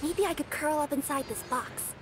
Maybe I could curl up inside this box.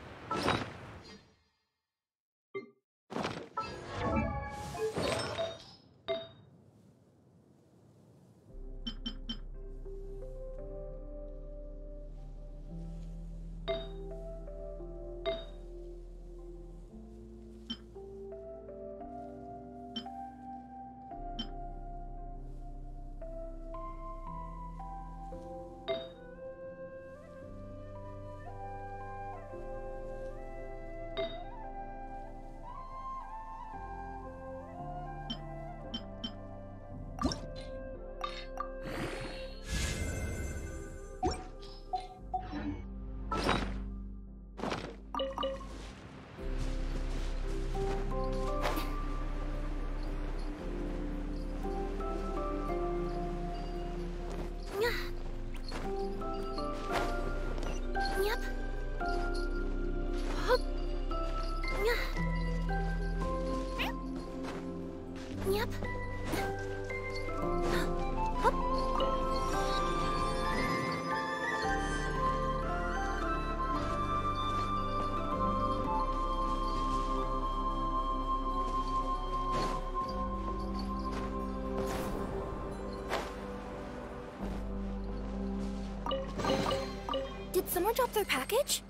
Did someone drop their package?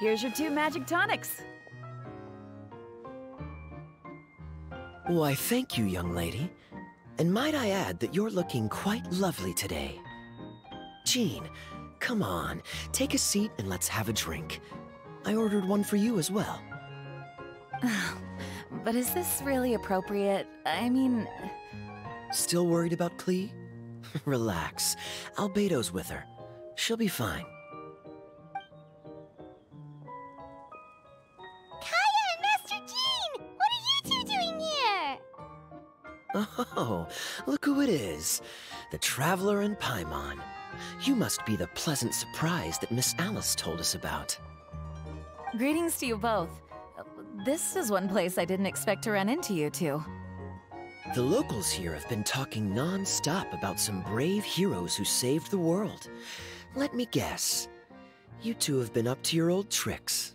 Here's your 2 magic tonics. Why, thank you, young lady. And might I add that you're looking quite lovely today. Jean, come on, take a seat and let's have a drink. I ordered one for you as well. But is this really appropriate? I mean... Still worried about Klee? Relax. Albedo's with her. She'll be fine. Kaya and Master Jean! What are you two doing here? Oh, look who it is. The Traveler and Paimon. You must be the pleasant surprise that Miss Alice told us about. Greetings to you both. This is one place I didn't expect to run into you two. The locals here have been talking non-stop about some brave heroes who saved the world. Let me guess. You two have been up to your old tricks.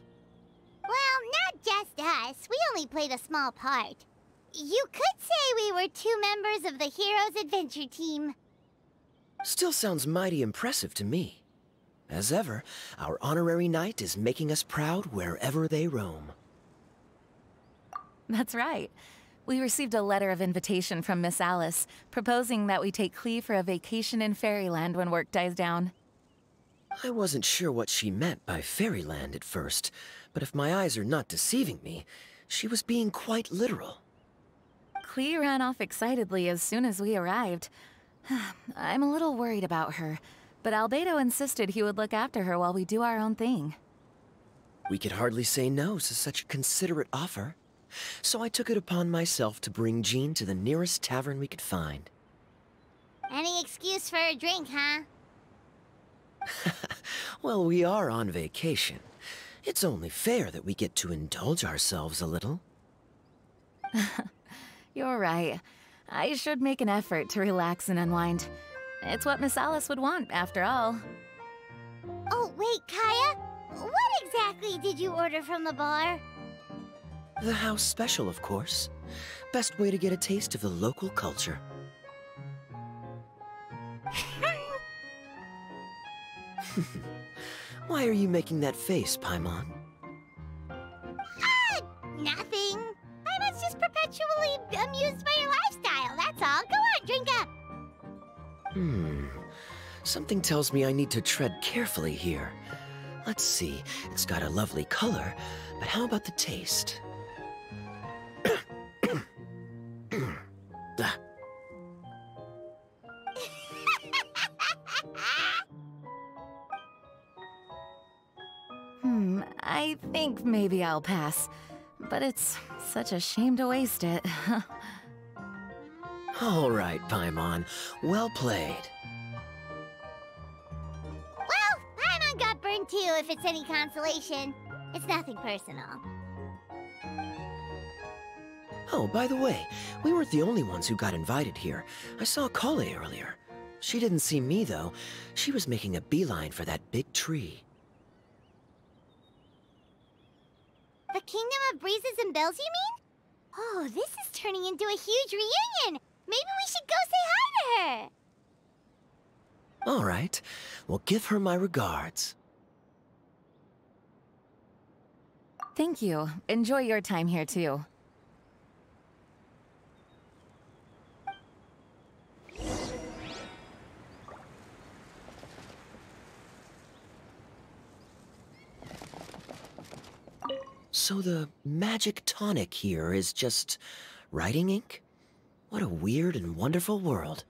Well, not just us. We only played a small part. You could say we were 2 members of the Heroes Adventure Team. Still sounds mighty impressive to me. As ever, our honorary knight is making us proud wherever they roam. That's right. We received a letter of invitation from Miss Alice, proposing that we take Klee for a vacation in Fairyland when work dies down. I wasn't sure what she meant by Fairyland at first, but if my eyes are not deceiving me, she was being quite literal. Klee ran off excitedly as soon as we arrived. I'm a little worried about her, but Albedo insisted he would look after her while we do our own thing. We could hardly say no to such a considerate offer. So I took it upon myself to bring Jean to the nearest tavern we could find. Any excuse for a drink, huh? Well, we are on vacation. It's only fair that we get to indulge ourselves a little. You're right. I should make an effort to relax and unwind. It's what Miss Alice would want, after all. Oh, wait, Kaya? What exactly did you order from the bar? The house special, of course. Best way to get a taste of the local culture. Why are you making that face, Paimon? Nothing. I was just perpetually amused by your lifestyle, that's all. Go on, drink up. Something tells me I need to tread carefully here. Let's see, it's got a lovely color, but how about the taste? I think maybe I'll pass. But it's such a shame to waste it. All right, Paimon. Well played. Well, Paimon got burned too, if it's any consolation. It's nothing personal. Oh, by the way, we weren't the only ones who got invited here. I saw Kale earlier. She didn't see me, though. She was making a beeline for that big tree. The Kingdom of Breezes and Bells, you mean? Oh, this is turning into a huge reunion! Maybe we should go say hi to her! All right. Well, give her my regards. Thank you. Enjoy your time here, too. So the magic tonic here is just writing ink? What a weird and wonderful world.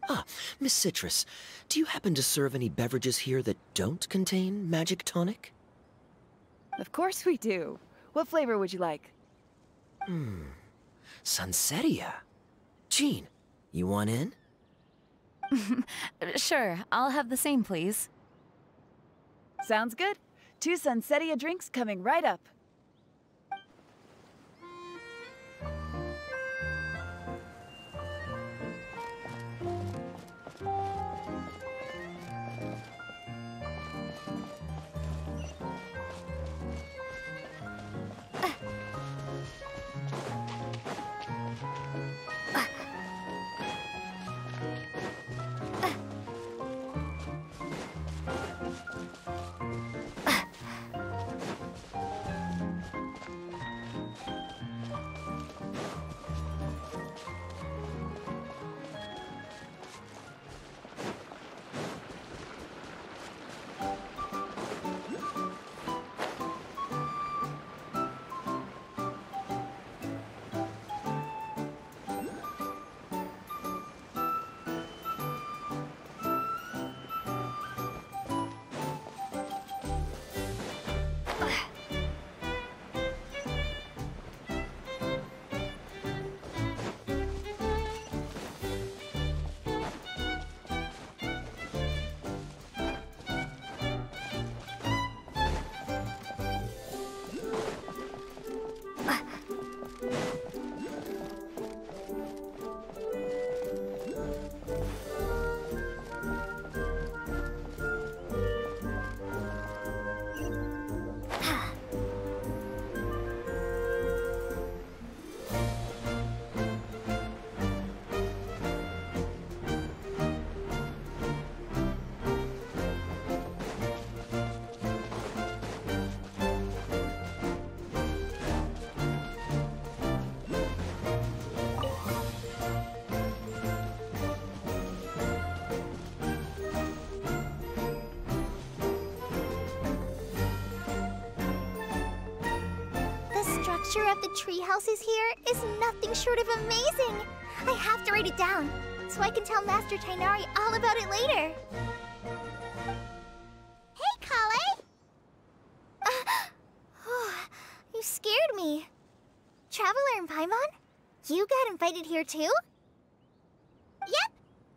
Ah, Miss Citrus, do you happen to serve any beverages here that don't contain magic tonic? Of course we do. What flavor would you like? Sunsetia. Jean, you want in? Sure, I'll have the same, please. Sounds good. 2 Sunsetia drinks coming right up. picture of the tree houses here is nothing short of amazing. I have to write it down so I can tell Master Tainari all about it later. Hey, Kale! You scared me. Traveler and Paimon? You got invited here too? Yep.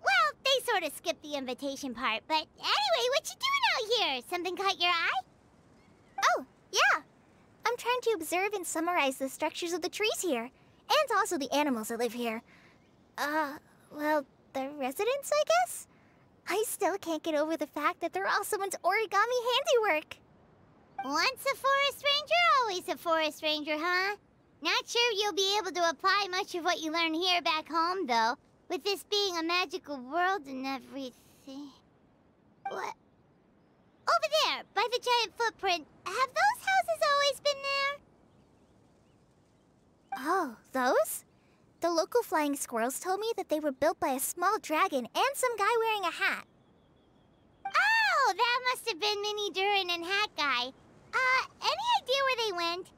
Well, they sort of skipped the invitation part, but anyway, what you doing out here? Something caught your eye? Oh, yeah. I'm trying to observe and summarize the structures of the trees here, and also the animals that live here. Well, the residents, I guess? I still can't get over the fact that they're all someone's origami handiwork. Once a forest ranger, always a forest ranger, huh? Not sure you'll be able to apply much of what you learn here back home, though, with this being a magical world and everything. What? Over there, by the giant footprint, have those houses always been there? Oh, those? The local flying squirrels told me that they were built by a small dragon and some guy wearing a hat. Oh, that must have been Mini Durin and Hat Guy. Any idea where they went?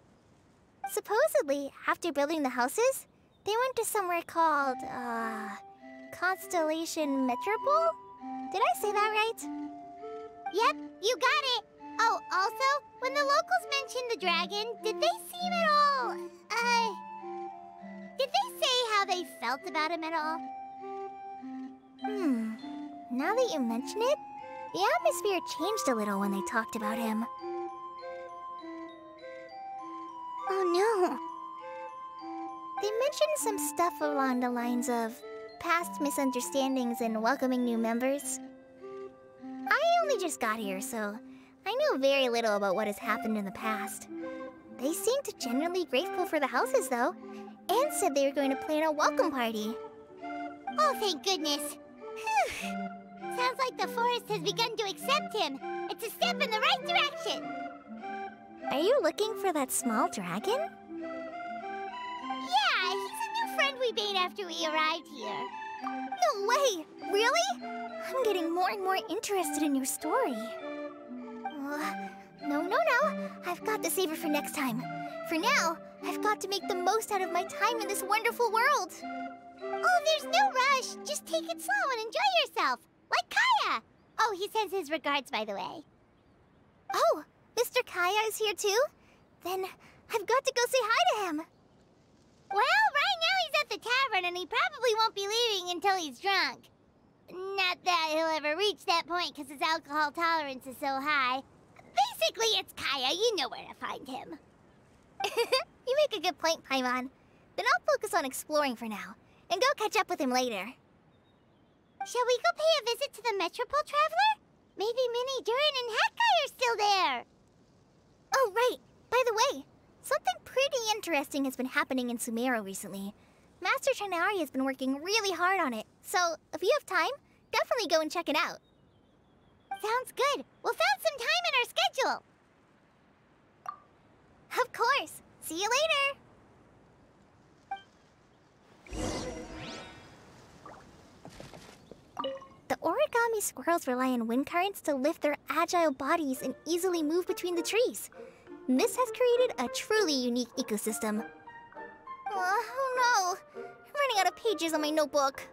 Supposedly, after building the houses, they went to somewhere called, Constellation Metropole? Did I say that right? Yep, you got it. Oh, also, when the locals mentioned the dragon, did they seem at all, did they say how they felt about him at all? Now that you mention it, the atmosphere changed a little when they talked about him. Oh no. They mentioned some stuff along the lines of past misunderstandings and welcoming new members. I only just got here, so I know very little about what has happened in the past. They seemed genuinely grateful for the houses, though, and said they were going to plan a welcome party. Oh, thank goodness. Whew. Sounds like the forest has begun to accept him. It's a step in the right direction. Are you looking for that small dragon? Yeah, he's a new friend we made after we arrived here. No way! Really? I'm getting more and more interested in your story. No. I've got to save it for next time. For now, I've got to make the most out of my time in this wonderful world. Oh, there's no rush. Just take it slow and enjoy yourself. Like Kaya. Oh, he sends his regards, by the way. Oh, Mr. Kaya is here too? Then I've got to go say hi to him. Well, right now he's at the tavern and he probably won't be leaving until he's drunk. Not that he'll ever reach that point because his alcohol tolerance is so high. Basically, it's Kaya. You know where to find him. You make a good point, Paimon. Then I'll focus on exploring for now and go catch up with him later. Shall we go pay a visit to the Metropole, Traveler? Maybe Mini Durin and Hat Guy are still there. Oh, right. By the way, something pretty interesting has been happening in Sumeru recently. Master Tainari has been working really hard on it, so if you have time, definitely go and check it out. Sounds good. We'll find some time in our schedule. Of course. See you later. The origami squirrels rely on wind currents to lift their agile bodies and easily move between the trees. This has created a truly unique ecosystem. Oh no! I'm running out of pages on my notebook.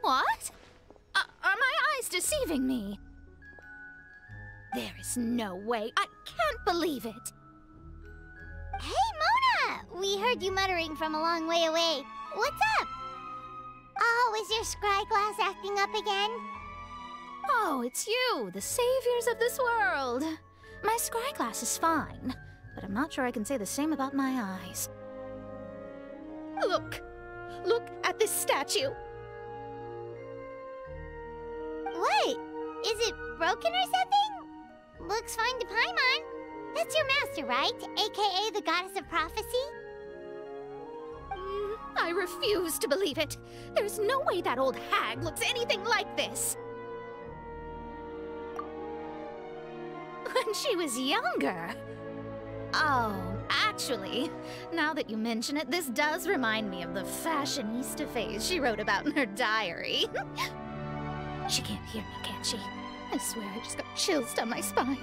What? Are my eyes deceiving me? There is no way. I can't believe it. Hey, Mona! We heard you muttering from a long way away. What's up? Oh, is your scry glass acting up again? Oh, it's you, the saviors of this world. My scry glass is fine, but I'm not sure I can say the same about my eyes. Look! Look at this statue! What? Is it broken or something? Looks fine to Paimon. That's your master, right? AKA the goddess of prophecy? I refuse to believe it. There's no way that old hag looks anything like this. When she was younger. Oh, actually, now that you mention it, this does remind me of the fashionista phase she wrote about in her diary. She can't hear me, can she? I swear I just got chills down my spine.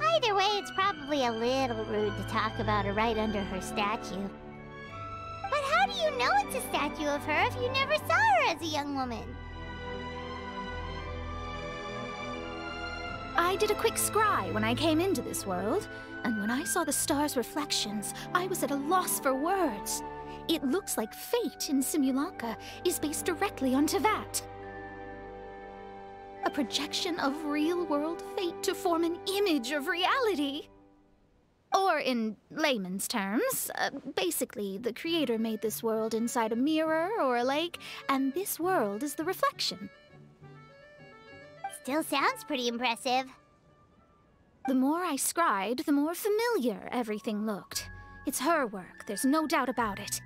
Either way, it's probably a little rude to talk about her right under her statue. But how do you know it's a statue of her if you never saw her as a young woman? I did a quick scry when I came into this world, and when I saw the star's reflections, I was at a loss for words. It looks like fate in Simulanka is based directly on Tevat. A projection of real-world fate to form an image of reality. Or in layman's terms, basically the creator made this world inside a mirror or a lake, and this world is the reflection. Still sounds pretty impressive. The more I scried, the more familiar everything looked. It's her work, there's no doubt about it.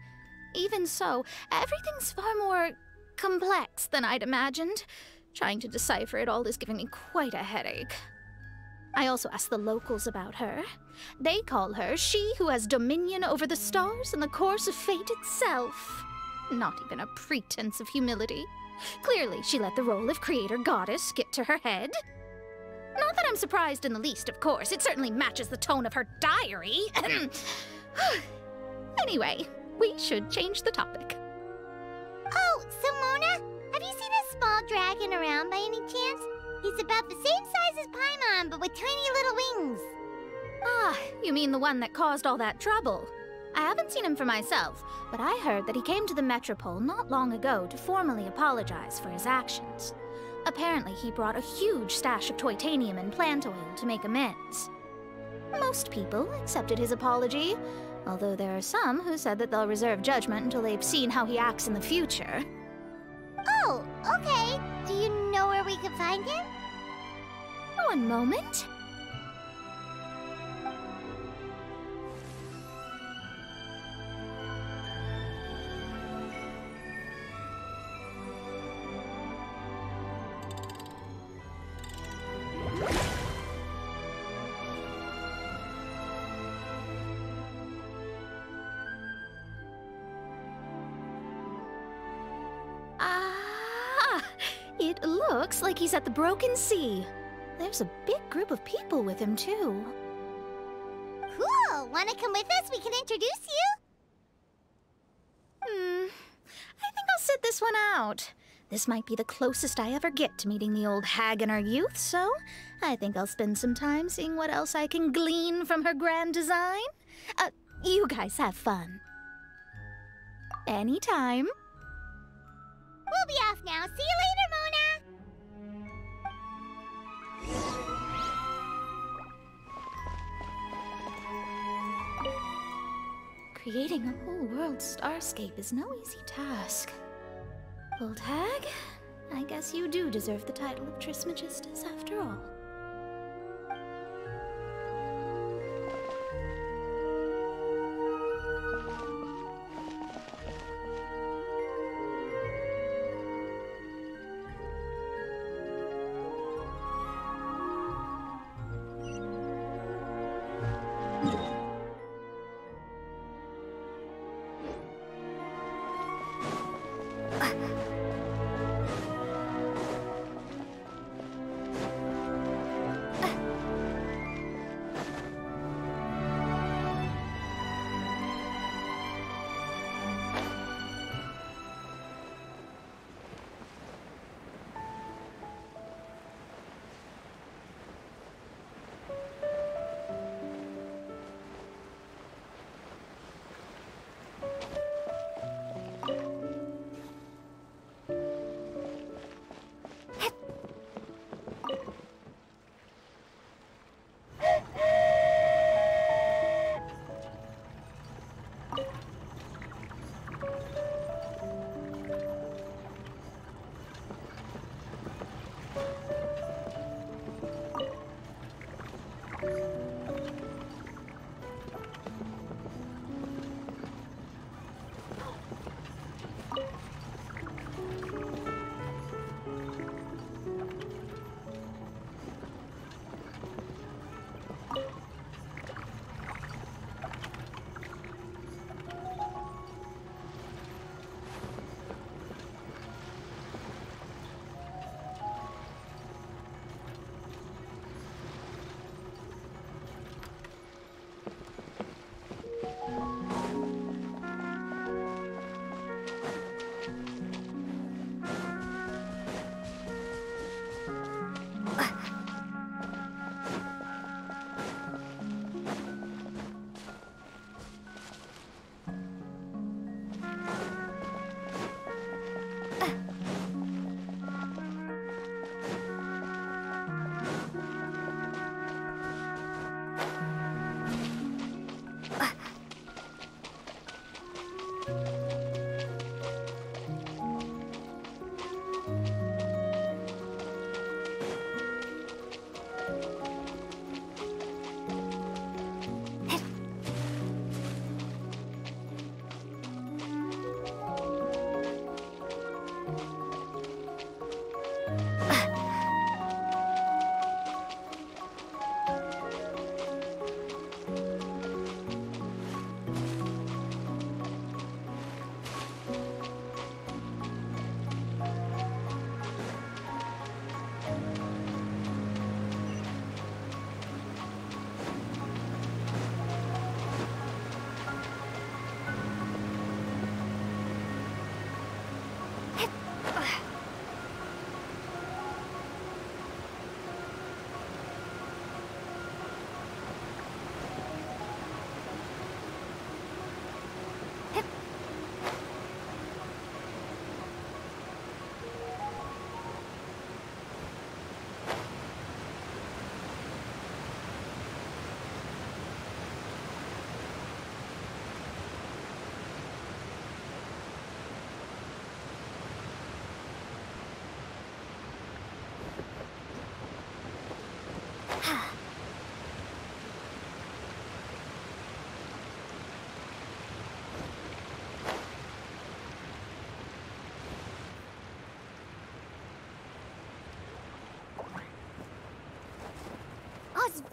Even so, everything's far more complex than I'd imagined. Trying to decipher it all is giving me quite a headache. I also asked the locals about her. They call her she who has dominion over the stars and the course of fate itself. Not even a pretense of humility. Clearly, she let the role of creator goddess get to her head. Not that I'm surprised in the least, of course. It certainly matches the tone of her diary. Anyway, we should change the topic. Oh, so Mona, have you seen a small dragon around by any chance? He's about the same size as Paimon, but with tiny little wings. Ah, you mean the one that caused all that trouble? I haven't seen him for myself, but I heard that he came to the Metropole not long ago to formally apologize for his actions. Apparently, he brought a huge stash of Toitanium and plant oil to make amends. Most people accepted his apology, although there are some who said that they'll reserve judgment until they've seen how he acts in the future. Oh, okay. Do you know where we can find him? One moment. It looks like he's at the Broken Sea. There's a big group of people with him, too. Cool! Wanna come with us? We can introduce you? I think I'll sit this one out. This might be the closest I ever get to meeting the old hag in her youth, so I think I'll spend some time seeing what else I can glean from her grand design. You guys have fun. Anytime. We'll be off now. See you later, Mona! Creating a whole world starscape is no easy task. Old hag, I guess you do deserve the title of Trismegistus after all.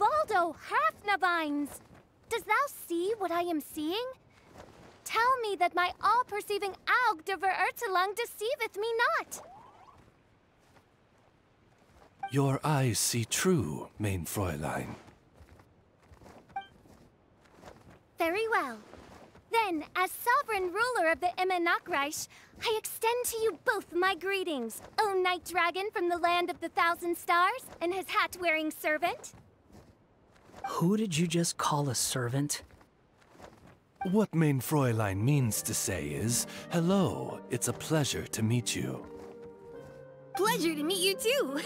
Baldo Hafnavines! Does thou see what I am seeing? Tell me that my all-perceiving Aug de Verurtelung deceiveth me not. Your eyes see true, mein Fräulein. Very well. Then, as sovereign ruler of the Immenachreich, I extend to you both my greetings, O Night Dragon from the land of the Thousand Stars, and his hat-wearing servant. Who did you just call a servant? What mein Fräulein means to say is, hello, it's a pleasure to meet you. Pleasure to meet you too.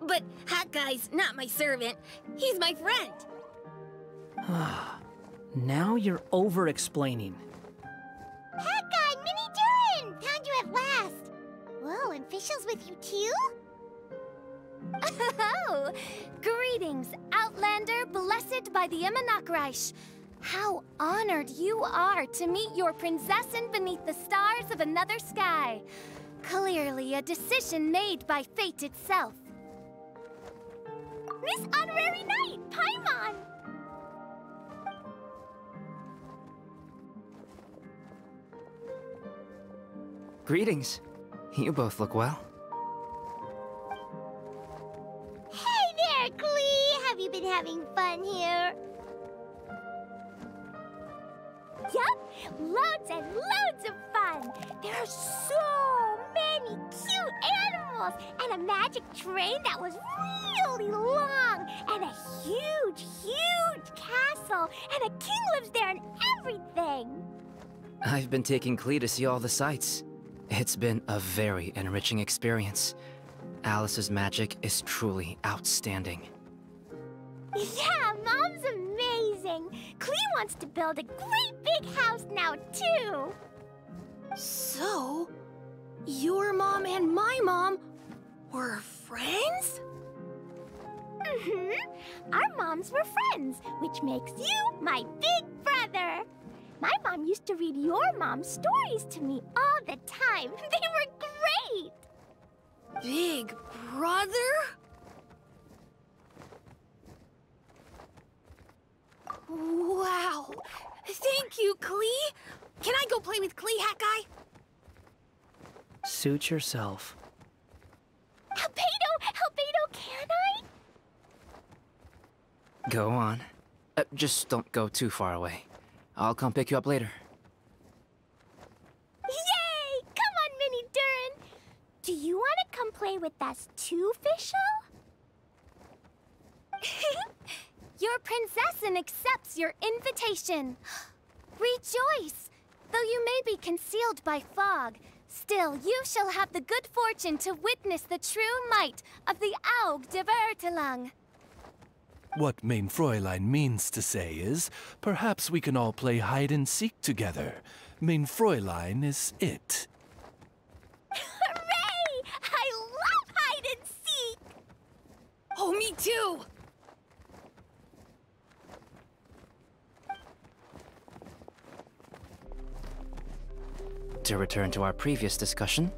But Hat Guy's not my servant. He's my friend. Now you're over-explaining. Hat Guy, Mini Durin! Found you at last! Whoa, and Fischl's with you too? Oh, greetings, Outlander blessed by the Immenachreich. How honored you are to meet your prinzessin beneath the stars of another sky. Clearly a decision made by fate itself. Miss Honorary Knight, Paimon! Greetings. You both look well. Hey there, Klee! Have you been having fun here? Yup, loads and loads of fun! There are so many cute animals, and a magic train that was really long, and a huge, huge castle, and a king lives there and everything! I've been taking Klee to see all the sights. It's been a very enriching experience. Alice's magic is truly outstanding. Yeah, Mom's amazing! Klee wants to build a great big house now, too! So, your mom and my mom were friends? Mm-hmm. Our moms were friends, which makes you my big brother. My mom used to read your mom's stories to me all the time. They were great! Big brother? Wow! Thank you, Klee! Can I go play with Klee, Hat Guy? Suit yourself. Albedo, can I? Go on. Just don't go too far away. I'll come pick you up later. Yay! Come on, Mini Durin! Do you want to come play with us too, Fischl? Your prinzessin accepts your invitation. Rejoice! Though you may be concealed by fog, still you shall have the good fortune to witness the true might of the Aug de Verurtelung. What mein Fräulein means to say is, perhaps we can all play hide-and-seek together. Mein Fräulein is it. Hooray! I love hide and seek! Oh, me too! To return to our previous discussion,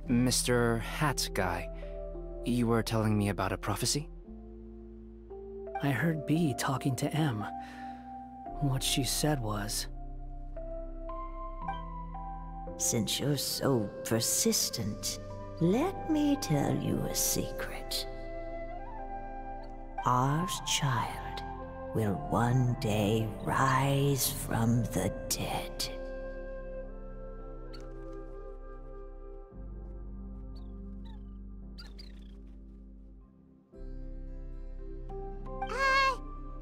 Mr. Hat Guy, you were telling me about a prophecy? I heard B talking to M. What she said was... Since you're so persistent, let me tell you a secret. Our child will one day rise from the dead.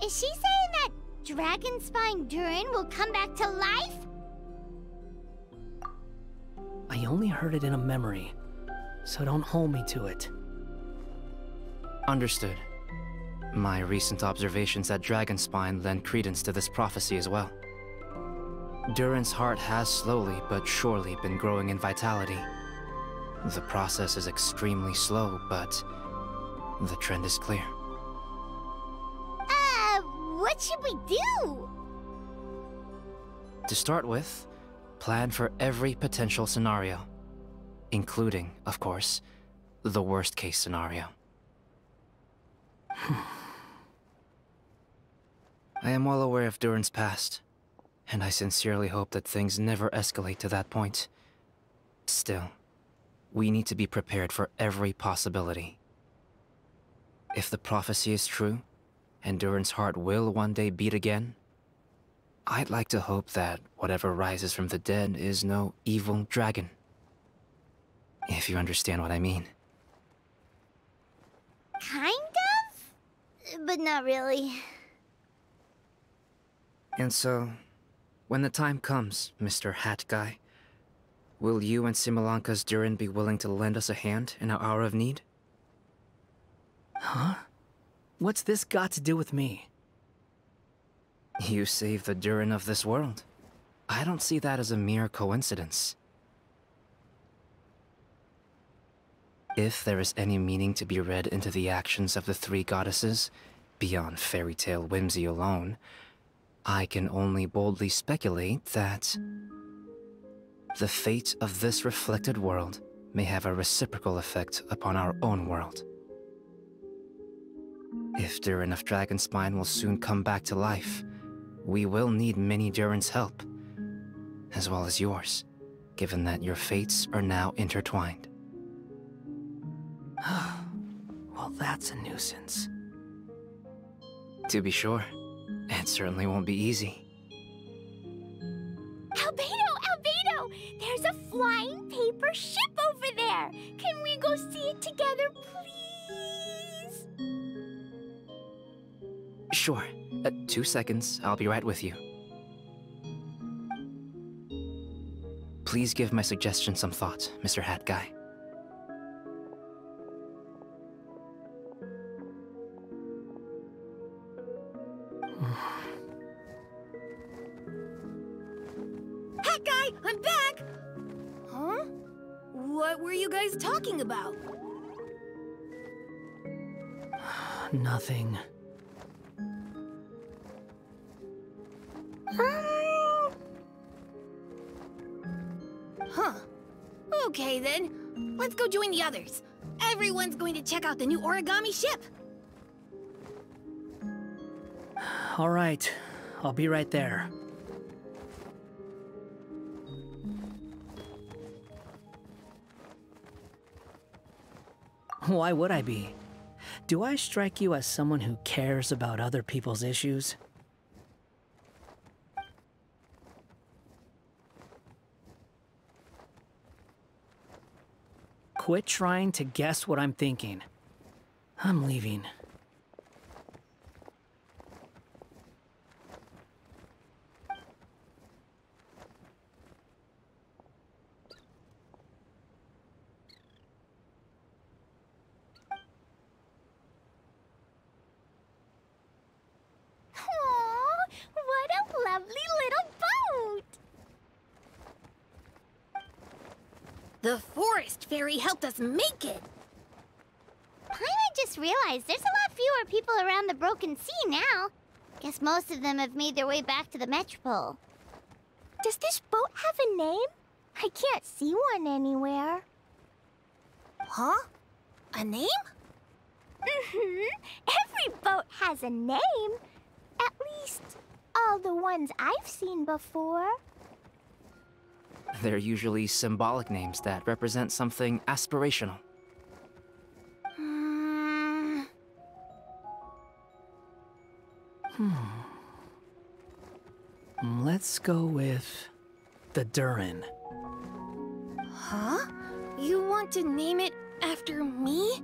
Is she saying that Dragon Spine Durin will come back to life? I only heard it in a memory, so don't hold me to it. Understood. My recent observations at Dragonspine lend credence to this prophecy as well. Durin's heart has slowly but surely been growing in vitality. The process is extremely slow, but the trend is clear. What should we do? To start with, plan for every potential scenario, including, of course, the worst-case scenario. I am well aware of Durin's past, and I sincerely hope that things never escalate to that point. Still, we need to be prepared for every possibility. If the prophecy is true, and Durin's heart will one day beat again, I'd like to hope that whatever rises from the dead is no evil dragon. If you understand what I mean. Kind of? But not really. And so, when the time comes, Mr. Hat Guy, will you and Simolanka's Durin be willing to lend us a hand in our hour of need? Huh? What's this got to do with me? You saved the Durin of this world. I don't see that as a mere coincidence. If there is any meaning to be read into the actions of the three goddesses, beyond fairy tale whimsy alone, I can only boldly speculate that the fate of this reflected world may have a reciprocal effect upon our own world. If Durin of Dragonspine will soon come back to life, we will need many Durin's help, as well as yours, given that your fates are now intertwined. Well, that's a nuisance. To be sure, it certainly won't be easy. Albedo! There's a flying paper ship over there! Can we go see it together, please? Sure. 2 seconds, I'll be right with you. Please give my suggestion some thought, Mr. Hat Guy. Hat Guy, I'm back! Huh? What were you guys talking about? Nothing. Huh. Okay then. Let's go join the others. Everyone's going to check out the new origami ship. All right, I'll be right there. Why would I be? Do I strike you as someone who cares about other people's issues? Quit trying to guess what I'm thinking. I'm leaving. What a lovely little boat! The forest fairy helped us make it. Paimon just realized there's a lot fewer people around the Broken Sea now. Guess most of them have made their way back to the Metropole. Does this boat have a name? I can't see one anywhere. Huh? A name? Every boat has a name. At least, all the ones I've seen before. They're usually symbolic names that represent something aspirational. Let's go with the Durin. Huh? You want to name it after me?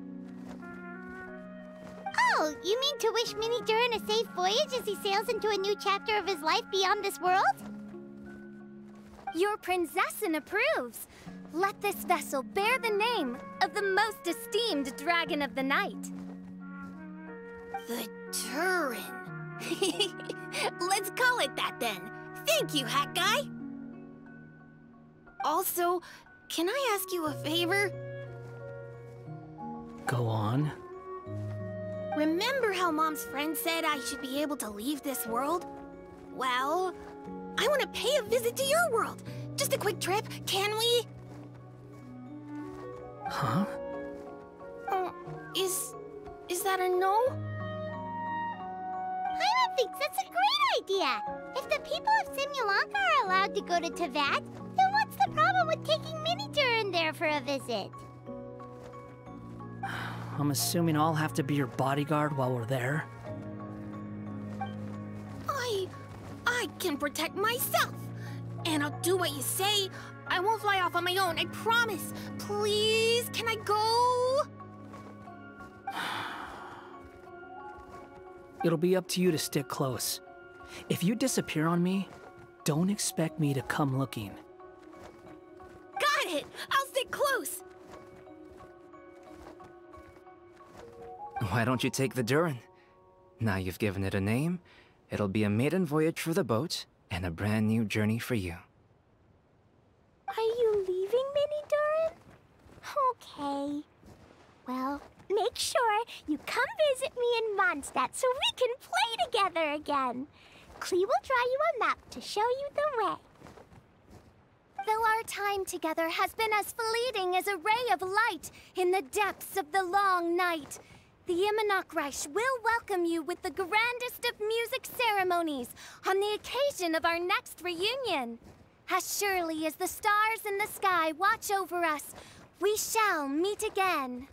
Oh, you mean to wish Mini Durin a safe voyage as he sails into a new chapter of his life beyond this world? Your princessin approves. Let this vessel bear the name of the most esteemed dragon of the night. The Durin. Let's call it that then. Thank you, Hat Guy. Also, can I ask you a favor? Go on. Remember how Mom's friend said I should be able to leave this world? Well, I want to pay a visit to your world. Just a quick trip, can we? Huh? Is that a no? Paimon thinks that's a great idea. If the people of Simulanka are allowed to go to Teyvat, then what's the problem with taking Mini Durin there for a visit? I'm assuming I'll have to be your bodyguard while we're there. I can protect myself. And I'll do what you say. I won't fly off on my own, I promise. Please, can I go? It'll be up to you to stick close. If you disappear on me, don't expect me to come looking. Got it! I'll stick close! Why don't you take the Durin? Now you've given it a name, it'll be a maiden voyage for the boat, and a brand new journey for you. Are you leaving, Mini Durin? Okay. Well, make sure you come visit me in Mondstadt so we can play together again. Klee will draw you a map to show you the way. Though our time together has been as fleeting as a ray of light in the depths of the long night, the Immonokreich will welcome you with the grandest of music ceremonies on the occasion of our next reunion. As surely as the stars in the sky watch over us, we shall meet again.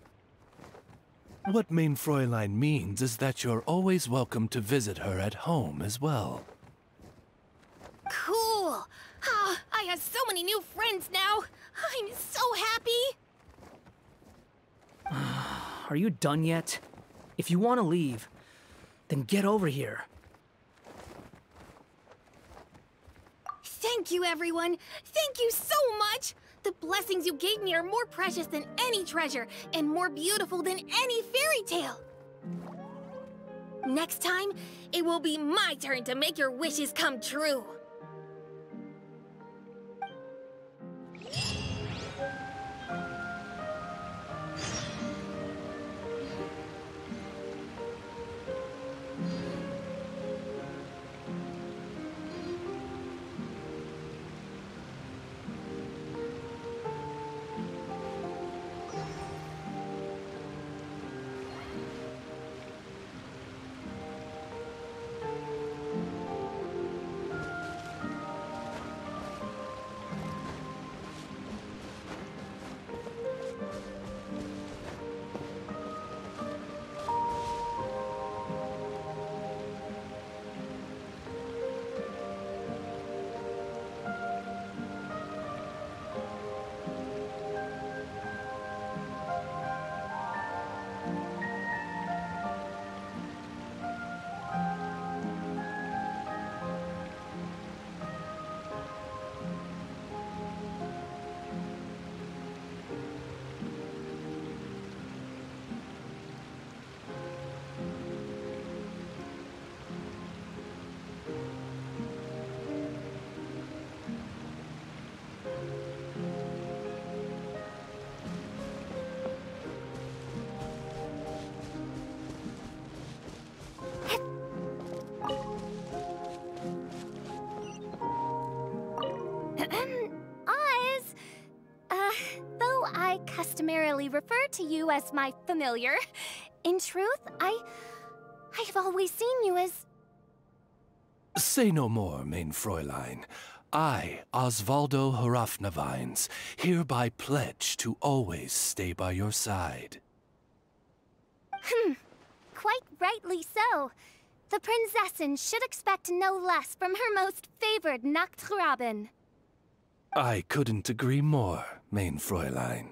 What Main Fräulein means is that you're always welcome to visit her at home as well. Cool! Ah, I have so many new friends now! I'm so happy! Are you done yet? If you want to leave, then get over here. Thank you, everyone! Thank you so much! The blessings you gave me are more precious than any treasure, and more beautiful than any fairy tale! Next time, it will be my turn to make your wishes come true! Though I customarily refer to you as my familiar, in truth, I've always seen you as... Say no more, Main Fräulein. I, Osvaldo Hrafnavines, hereby pledge to always stay by your side. Quite rightly so. The Prinzessin should expect no less from her most favored Nachtraben. I couldn't agree more, Main Fräulein.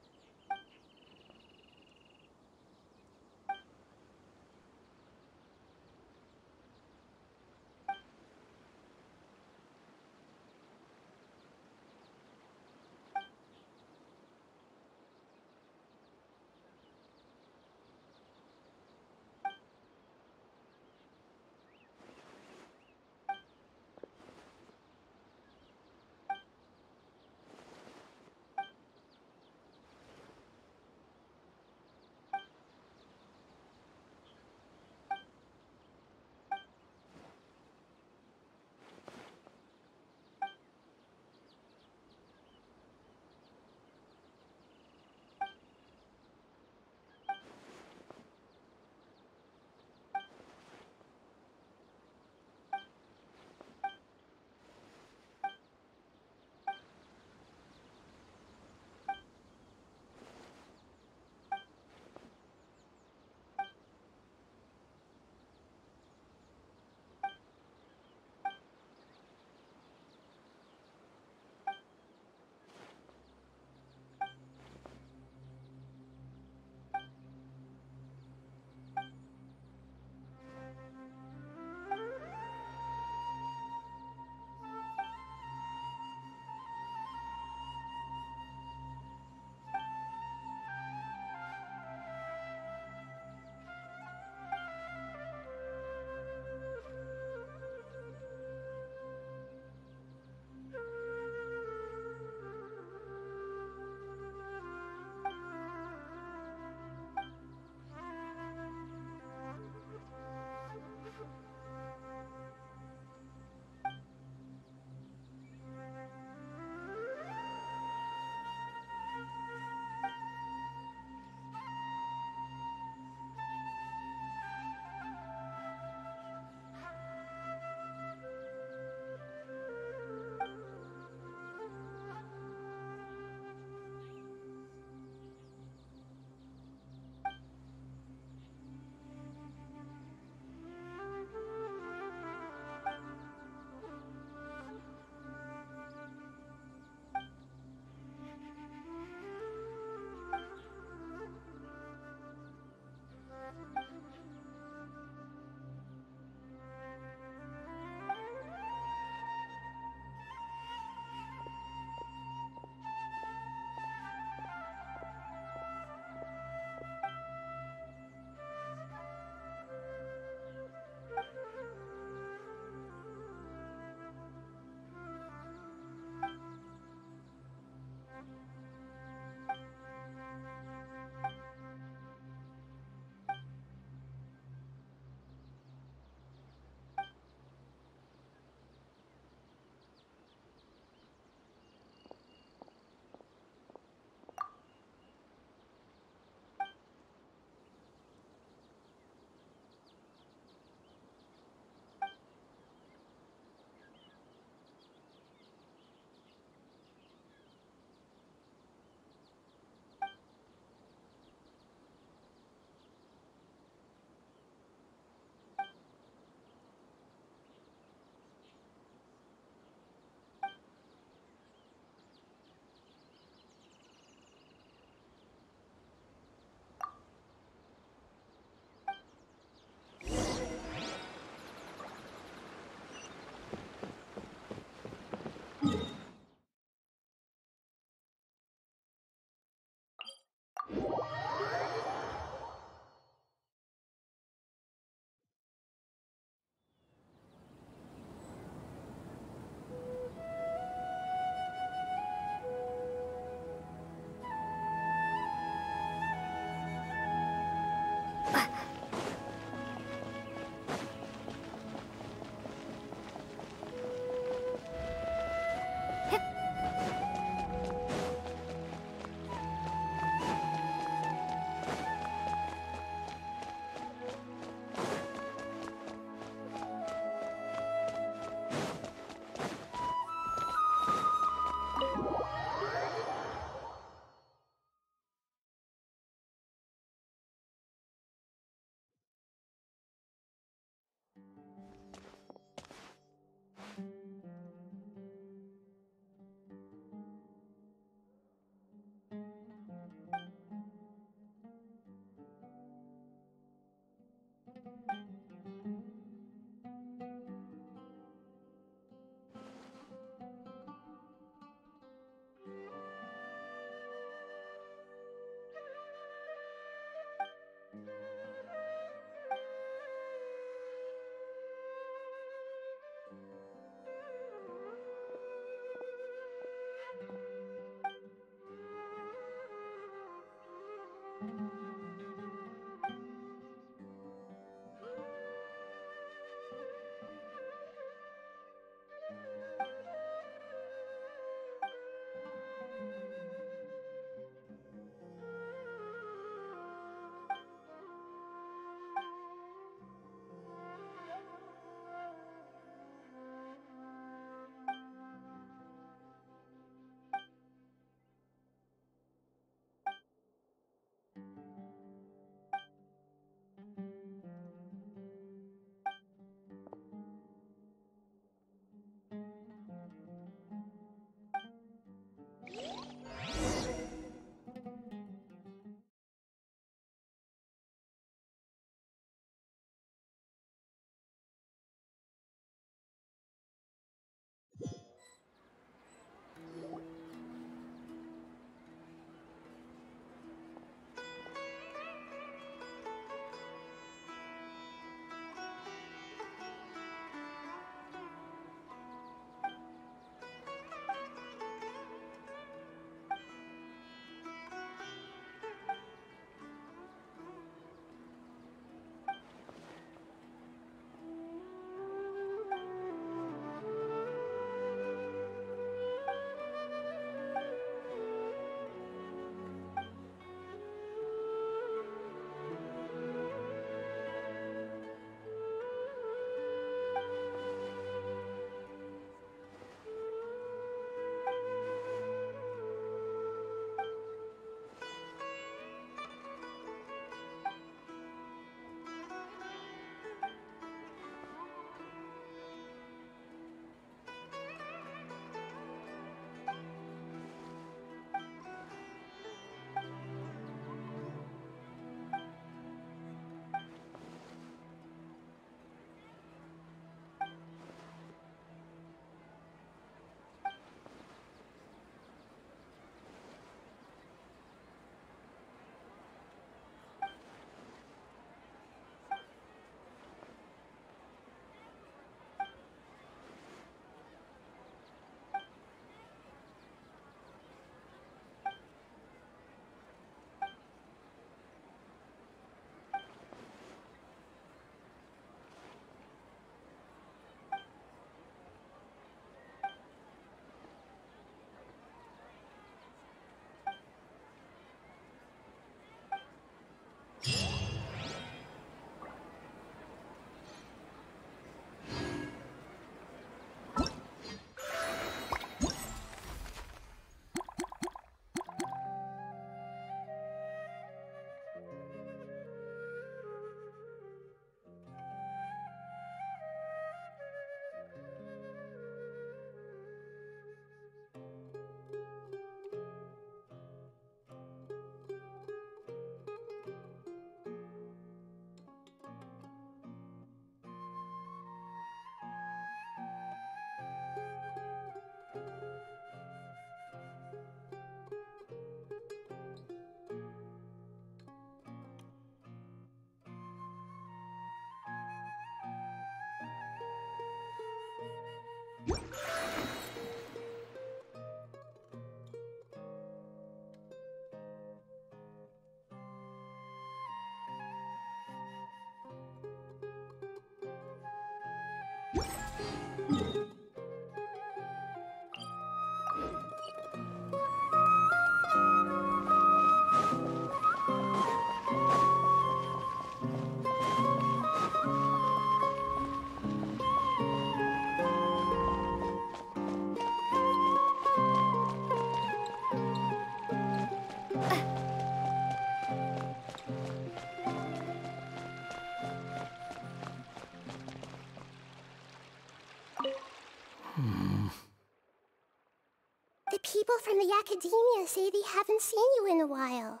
people from the academia say they haven't seen you in a while.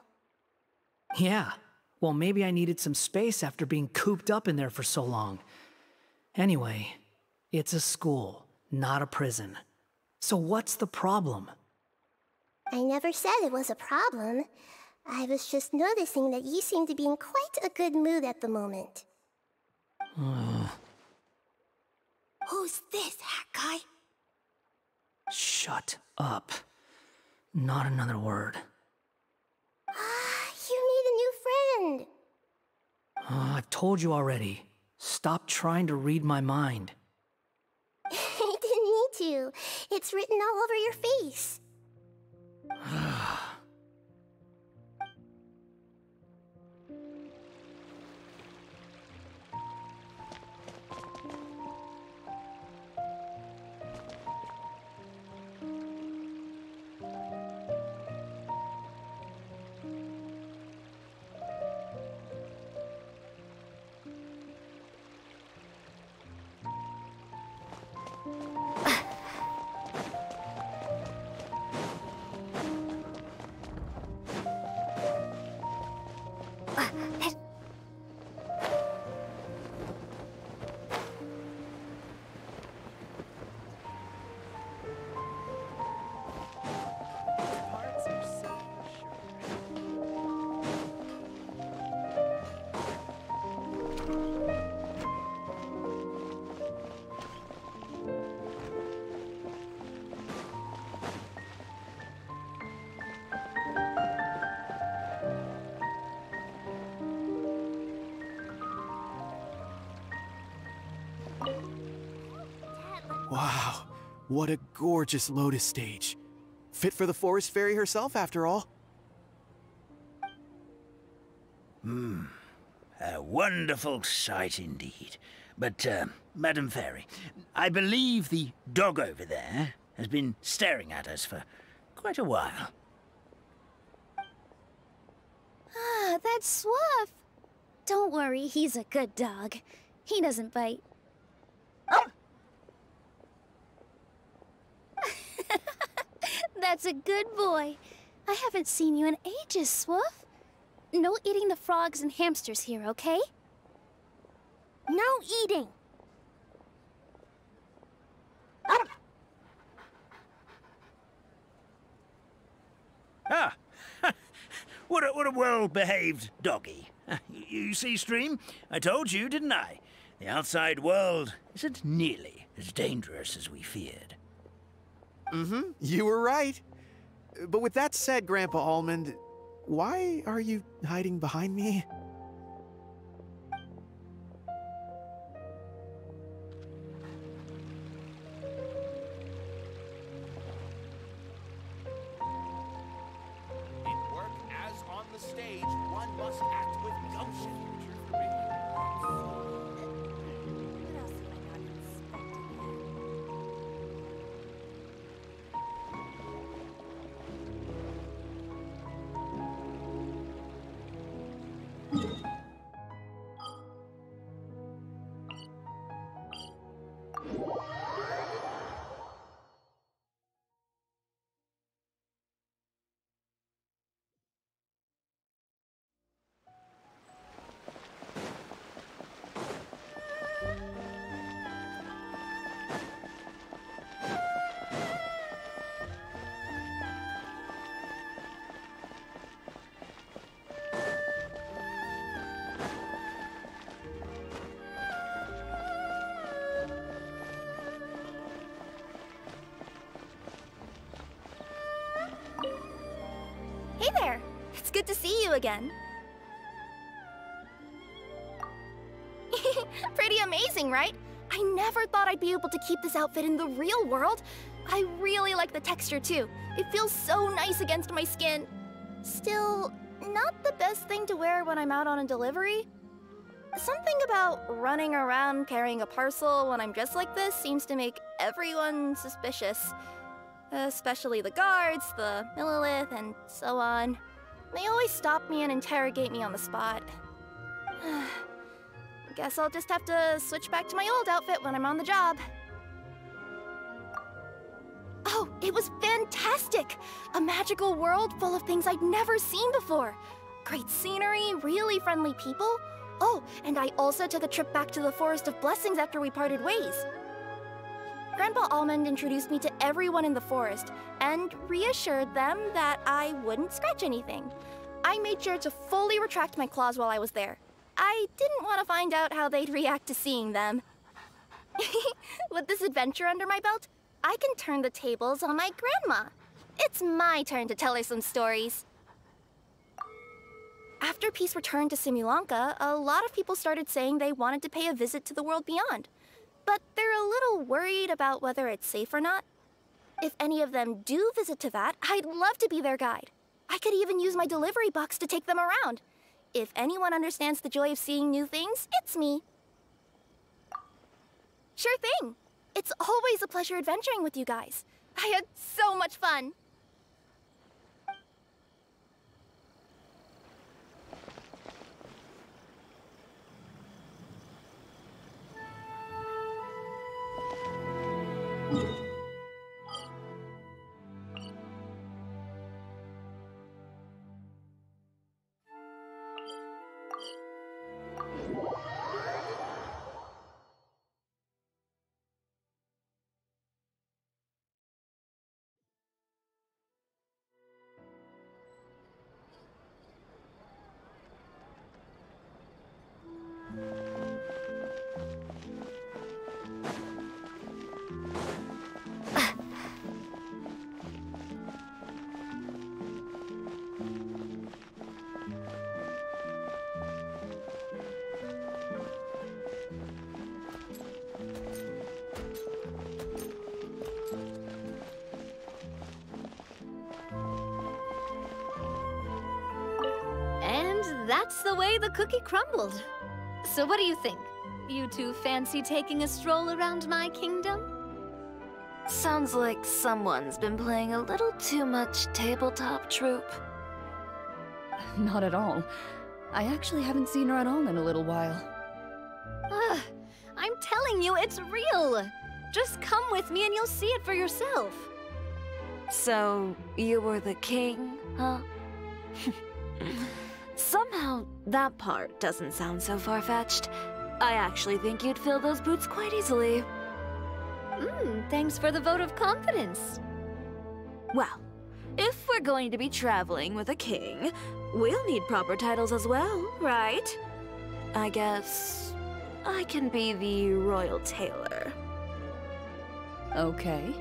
Yeah, well, maybe I needed some space after being cooped up in there for so long. Anyway, it's a school, not a prison. So what's the problem? I never said it was a problem. I was just noticing that you seem to be in quite a good mood at the moment. Who's this, hat guy? Shut up. Not another word. You made a new friend. I've told you already. Stop trying to read my mind. I didn't need to. It's written all over your face. Wow, what a gorgeous lotus stage. Fit for the forest fairy herself, after all. A wonderful sight indeed. But, Madam Fairy, I believe the dog over there has been staring at us for quite a while. Ah, that's Swoof. Don't worry, he's a good dog. He doesn't bite. That's a good boy. I haven't seen you in ages, Swoof. No eating the frogs and hamsters here, okay? No eating. Ah! What a well-behaved doggy. You see, Stream? I told you, didn't I? The outside world isn't nearly as dangerous as we feared. You were right. But with that said, Grandpa Almond, why are you hiding behind me? In work as on the stage, one must act with gumption. Hey there! It's good to see you again. Pretty amazing, right? I never thought I'd be able to keep this outfit in the real world. I really like the texture, too. It feels so nice against my skin. Still, not the best thing to wear when I'm out on a delivery. Something about running around carrying a parcel when I'm dressed like this seems to make everyone suspicious. Especially the guards, the Millilith, and so on. They always stop me and interrogate me on the spot. Guess I'll just have to switch back to my old outfit when I'm on the job. Oh, it was fantastic! A magical world full of things I'd never seen before. Great scenery, really friendly people. Oh, and I also took a trip back to the Forest of Blessings after we parted ways. Grandpa Almond introduced me to everyone in the forest and reassured them that I wouldn't scratch anything. I made sure to fully retract my claws while I was there. I didn't want to find out how they'd react to seeing them. With this adventure under my belt, I can turn the tables on my grandma. It's my turn to tell her some stories. After peace returned to Simulanka, a lot of people started saying they wanted to pay a visit to the world beyond. But they're a little worried about whether it's safe or not. If any of them do visit to that, I'd love to be their guide. I could even use my delivery box to take them around. If anyone understands the joy of seeing new things, it's me. Sure thing. It's always a pleasure adventuring with you guys. I had so much fun. That's the way the cookie crumbled. So what do you think? You two fancy taking a stroll around my kingdom? Sounds like someone's been playing a little too much tabletop troop. Not at all. I actually haven't seen her at all in a little while. I'm telling you, it's real! Just come with me and you'll see it for yourself. So, you were the king, huh? Somehow, that part doesn't sound so far-fetched. I actually think you'd fill those boots quite easily. Thanks for the vote of confidence. Well, if we're going to be traveling with a king, we'll need proper titles as well, right? I guess I can be the royal tailor. Okay.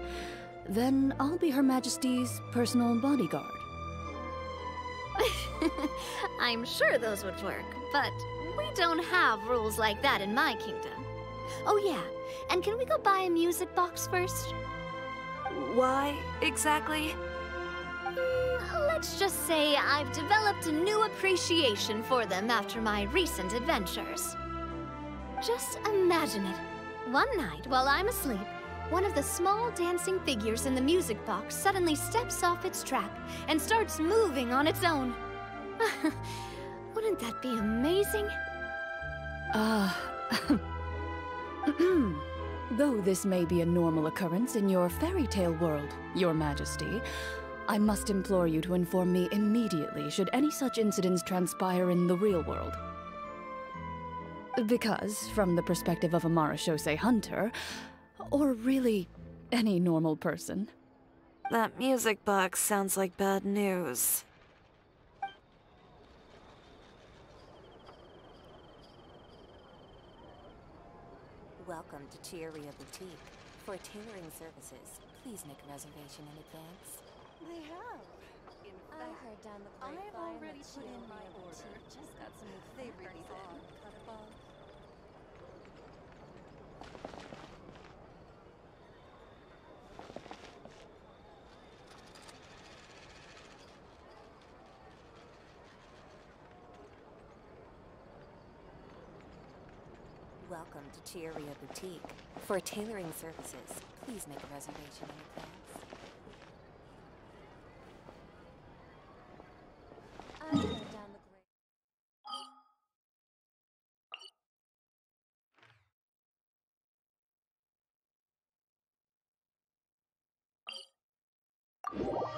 Then I'll be Her Majesty's personal bodyguard. I'm sure those would work, but we don't have rules like that in my kingdom. Oh yeah, and can we go buy a music box first? Why, exactly? Let's just say I've developed a new appreciation for them after my recent adventures. Just imagine it. One night, while I'm asleep, one of the small dancing figures in the music box suddenly steps off its track and starts moving on its own. Wouldn't that be amazing? Though this may be a normal occurrence in your fairy tale world, Your Majesty, I must implore you to inform me immediately should any such incidents transpire in the real world. Because, from the perspective of a Marechaussee hunter, or really any normal person. That music box sounds like bad news. Welcome to Cheeria Boutique. For tailoring services, please make a reservation in advance. They have. In fact, I heard down the grapevine. I've already put in my order. Just got some new favorites in. Cut above. Welcome to Cheeria Boutique. For tailoring services, please make a reservation in advance. I heard down the You